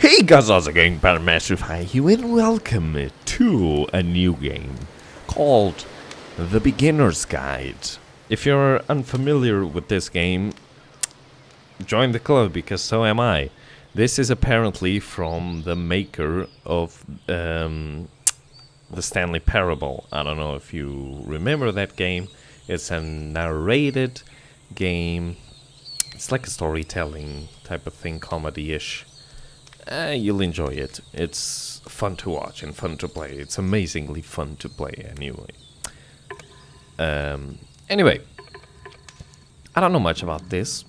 Hey guys, how's it going? PyroMasterify here, and welcome to a new game called The Beginner's Guide. If you're unfamiliar with this game, join the club, because so am I. This is apparently from the maker of the Stanley Parable. I don't know if you remember that game. It's a narrated game. It's like a storytelling type of thing, comedy-ish. You'll enjoy it. It's fun to watch and fun to play. It's amazingly fun to play anyway. Anyway, I don't know much about this.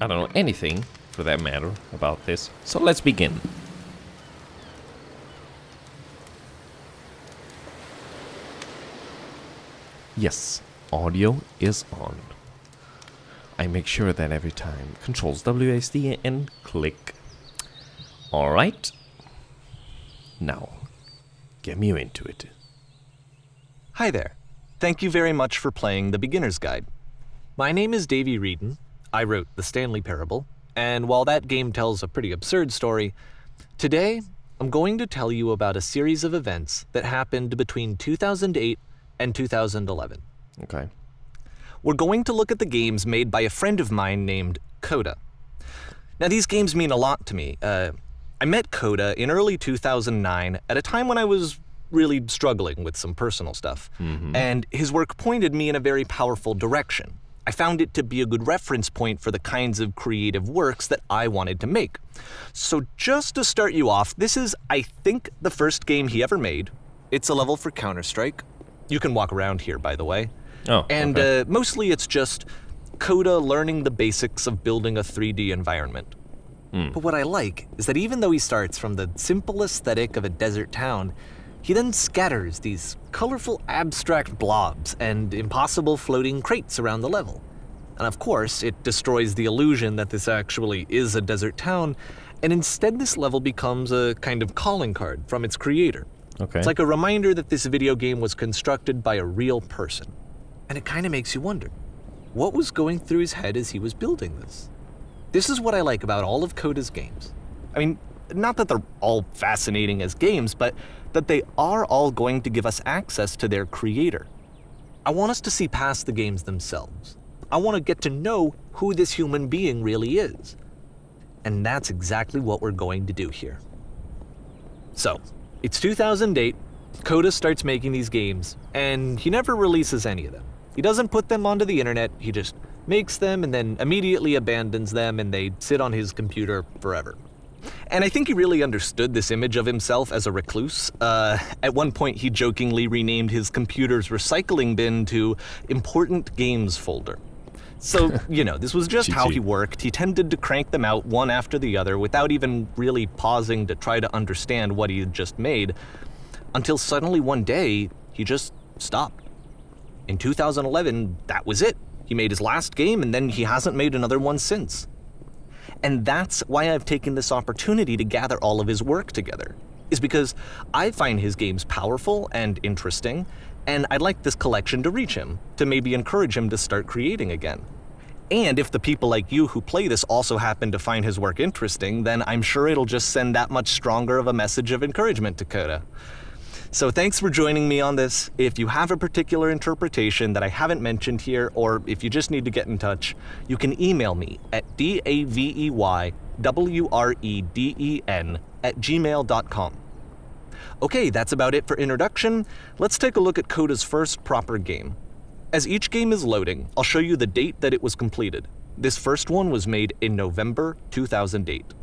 I don't know anything, for that matter, about this. So let's begin. Yes, audio is on. I make sure that every time. Controls WASD and click. Alright. Now, get me into it. Hi there. Thank you very much for playing The Beginner's Guide. My name is Davey Wreden. I wrote the Stanley Parable, and while that game tells a pretty absurd story, today I'm going to tell you about a series of events that happened between 2008 and 2011. Okay. We're going to look at the games made by a friend of mine named Coda. Now, these games mean a lot to me. I met Coda in early 2009 at a time when I was really struggling with some personal stuff, and his work pointed me in a very powerful direction. I found it to be a good reference point for the kinds of creative works that I wanted to make. So just to start you off, this is, I think, the first game he ever made. It's a level for Counter-Strike. You can walk around here, by the way. Oh, and okay. Mostly it's just Coda learning the basics of building a 3D environment. But what I like is that even though he starts from the simple aesthetic of a desert town, he then scatters these colorful abstract blobs and impossible floating crates around the level. And of course, it destroys the illusion that this actually is a desert town, and instead this level becomes a kind of calling card from its creator. Okay. It's like a reminder that this video game was constructed by a real person. And it kind of makes you wonder, what was going through his head as he was building this? This is what I like about all of Coda's games. I mean, not that they're all fascinating as games, but that they are all going to give us access to their creator. I want us to see past the games themselves. I want to get to know who this human being really is. And that's exactly what we're going to do here. So, it's 2008, Coda starts making these games, and he never releases any of them. He doesn't put them onto the internet, he just makes them and then immediately abandons them, and they sit on his computer forever. And I think he really understood this image of himself as a recluse. At one point, he jokingly renamed his computer's recycling bin to Important Games Folder. So, you know, this was just how he worked. He tended to crank them out one after the other without even really pausing to try to understand what he had just made, until suddenly one day, he just stopped. In 2011, that was it. He made his last game, and then he hasn't made another one since. And that's why I've taken this opportunity to gather all of his work together, is because I find his games powerful and interesting, and I'd like this collection to reach him, to maybe encourage him to start creating again. And if the people like you who play this also happen to find his work interesting, then I'm sure it'll just send that much stronger of a message of encouragement to Coda. So thanks for joining me on this. If you have a particular interpretation that I haven't mentioned here, or if you just need to get in touch, you can email me at daveywreden@gmail.com. Okay, that's about it for introduction. Let's take a look at Coda's first proper game. As each game is loading, I'll show you the date that it was completed. This first one was made in November 2008.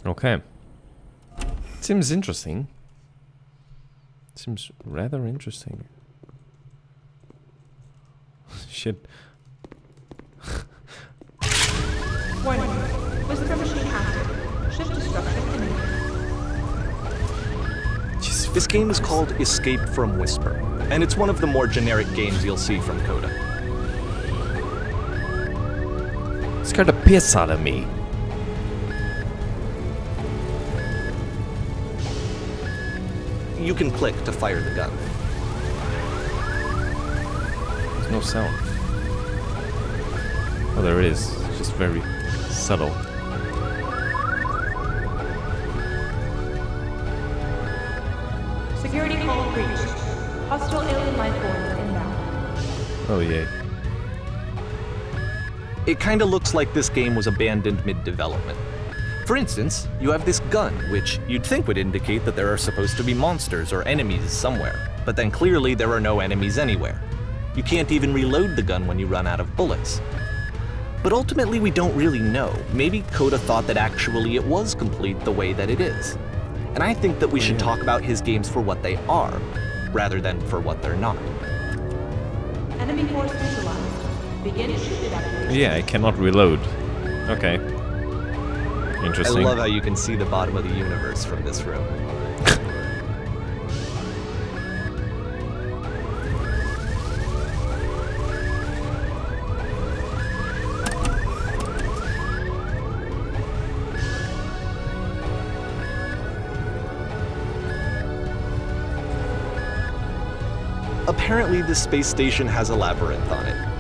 Okay. Seems interesting. Seems rather interesting. Shit. Warning. Whisper machine active. Shift destruction imminent. This game is called Escape from Whisper, and it's one of the more generic games you'll see from Coda. Scared the piss out of me. You can click to fire the gun. There's no sound. Oh, there it is. It's just very subtle. Security call breached. Hostile alien life forms inbound. Oh, yay. It kinda looks like this game was abandoned mid-development. For instance, you have this gun, which you'd think would indicate that there are supposed to be monsters or enemies somewhere, but then clearly there are no enemies anywhere. You can't even reload the gun when you run out of bullets. But ultimately we don't really know. Maybe Coda thought that actually it was complete the way that it is. And I think that we should talk about his games for what they are, rather than for what they're not. Enemy force visualized. Begin ship evacuation. Yeah, I cannot reload. Okay. Interesting. I love how you can see the bottom of the universe from this room. Apparently, this space station has a labyrinth on it.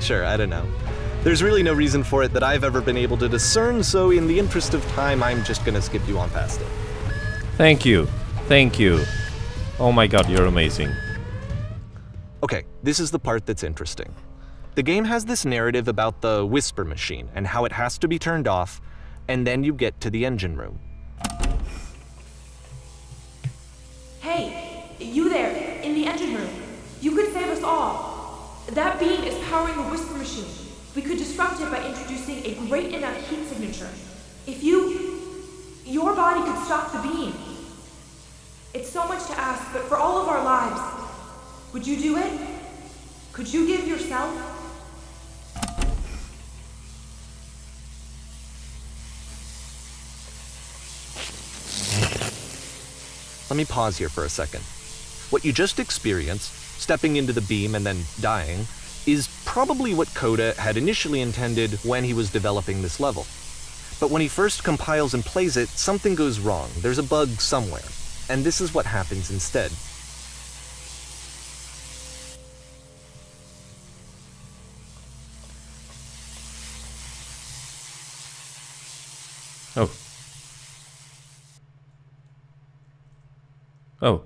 Sure, I don't know. There's really no reason for it that I've ever been able to discern, so in the interest of time, I'm just gonna skip you on past it. Thank you. Thank you. Oh my god, you're amazing. Okay, this is the part that's interesting. The game has this narrative about the whisper machine and how it has to be turned off, and then you get to the engine room. Hey, you there, in the engine room. You could save us all. That beam is powering the whisper machine. We could disrupt it by introducing a great enough heat signature. If your body could stop the beam. It's so much to ask, but for all of our lives, would you do it? Could you give yourself? Let me pause here for a second. What you just experienced, stepping into the beam and then dying, is probably what Coda had initially intended when he was developing this level. But when he first compiles and plays it, something goes wrong. There's a bug somewhere. And this is what happens instead. Oh. Oh.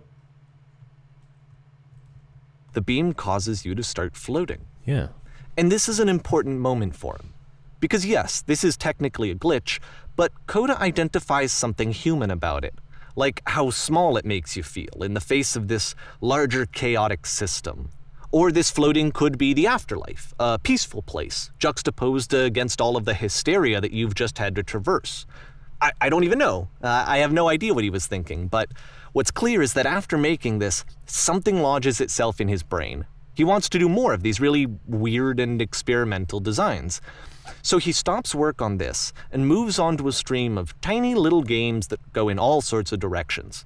The beam causes you to start floating. Yeah. And this is an important moment for him. Because yes, this is technically a glitch, but Coda identifies something human about it. Like how small it makes you feel in the face of this larger chaotic system. Or this floating could be the afterlife, a peaceful place, juxtaposed against all of the hysteria that you've just had to traverse. I don't even know. I have no idea what he was thinking, but what's clear is that after making this, something lodges itself in his brain. He wants to do more of these really weird and experimental designs. So he stops work on this and moves on to a stream of tiny little games that go in all sorts of directions.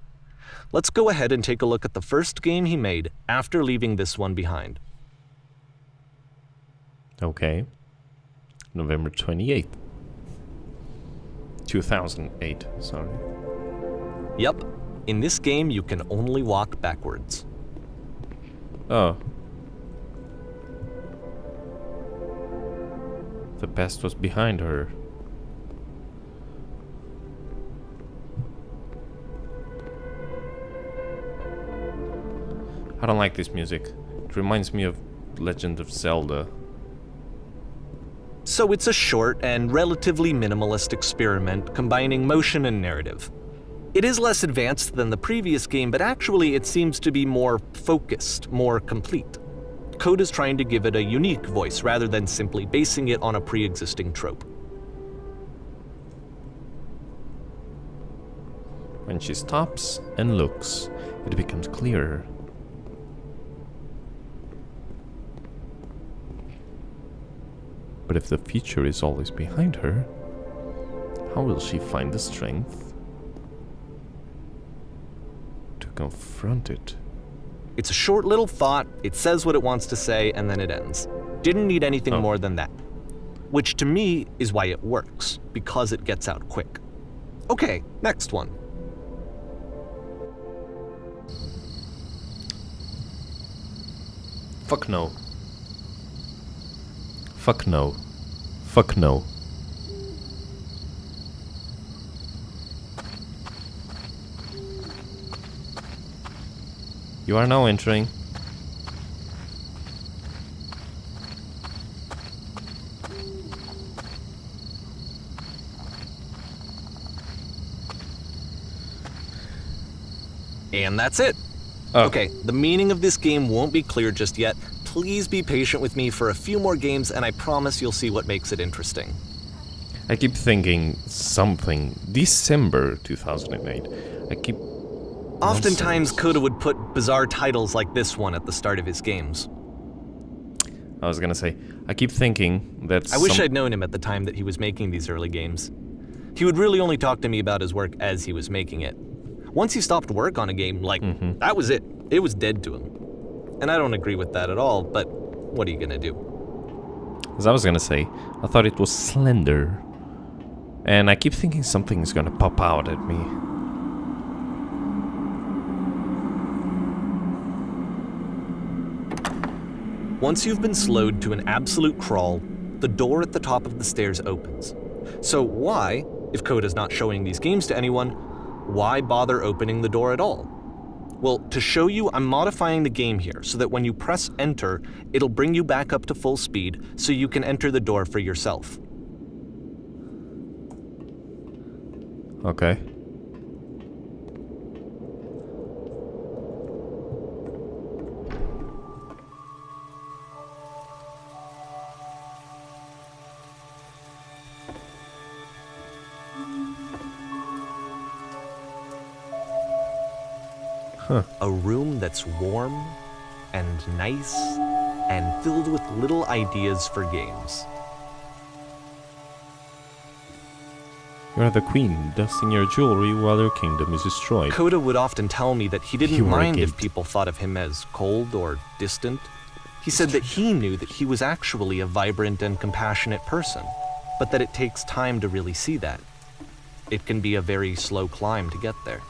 Let's go ahead and take a look at the first game he made after leaving this one behind. Okay. November 28th. 2008, sorry. Yep, in this game you can only walk backwards. Oh. The past was behind her. I don't like this music. It reminds me of Legend of Zelda. So it's a short and relatively minimalist experiment combining motion and narrative. It is less advanced than the previous game, but actually it seems to be more focused, more complete. Coda's trying to give it a unique voice rather than simply basing it on a pre-existing trope. When she stops and looks, it becomes clearer. But if the future is always behind her, how will she find the strength to confront it? It's a short little thought, it says what it wants to say, and then it ends. Didn't need anything more than that. Which to me is why it works, because it gets out quick. Okay, next one. Fuck no. Fuck no. Fuck no. You are now entering. And that's it. Oh. Okay, the meaning of this game won't be clear just yet. Please be patient with me for a few more games, and I promise you'll see what makes it interesting. I keep thinking something. December 2008. I keep... Oftentimes, Coda would put bizarre titles like this one at the start of his games. I was gonna say, I keep thinking that I wish I'd known him at the time that he was making these early games. He would really only talk to me about his work as he was making it. Once he stopped work on a game, that was it. It was dead to him. And I don't agree with that at all, but what are you gonna do? As I was gonna say, I thought it was Slender. And I keep thinking something's gonna pop out at me. Once you've been slowed to an absolute crawl, the door at the top of the stairs opens. So why, if Coda's not showing these games to anyone, why bother opening the door at all? Well, to show you, I'm modifying the game here so that when you press enter, it'll bring you back up to full speed so you can enter the door for yourself. Okay. A room that's warm and nice and filled with little ideas for games. You are the queen, dusting your jewelry while your kingdom is destroyed. Coda would often tell me that he didn't You are a mind if gift. people thought of him as cold or distant. He said that he knew that he was actually a vibrant and compassionate person, but that it takes time to really see that. It can be a very slow climb to get there.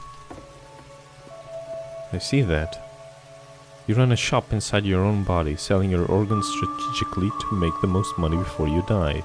I see that. You run a shop inside your own body, selling your organs strategically to make the most money before you die.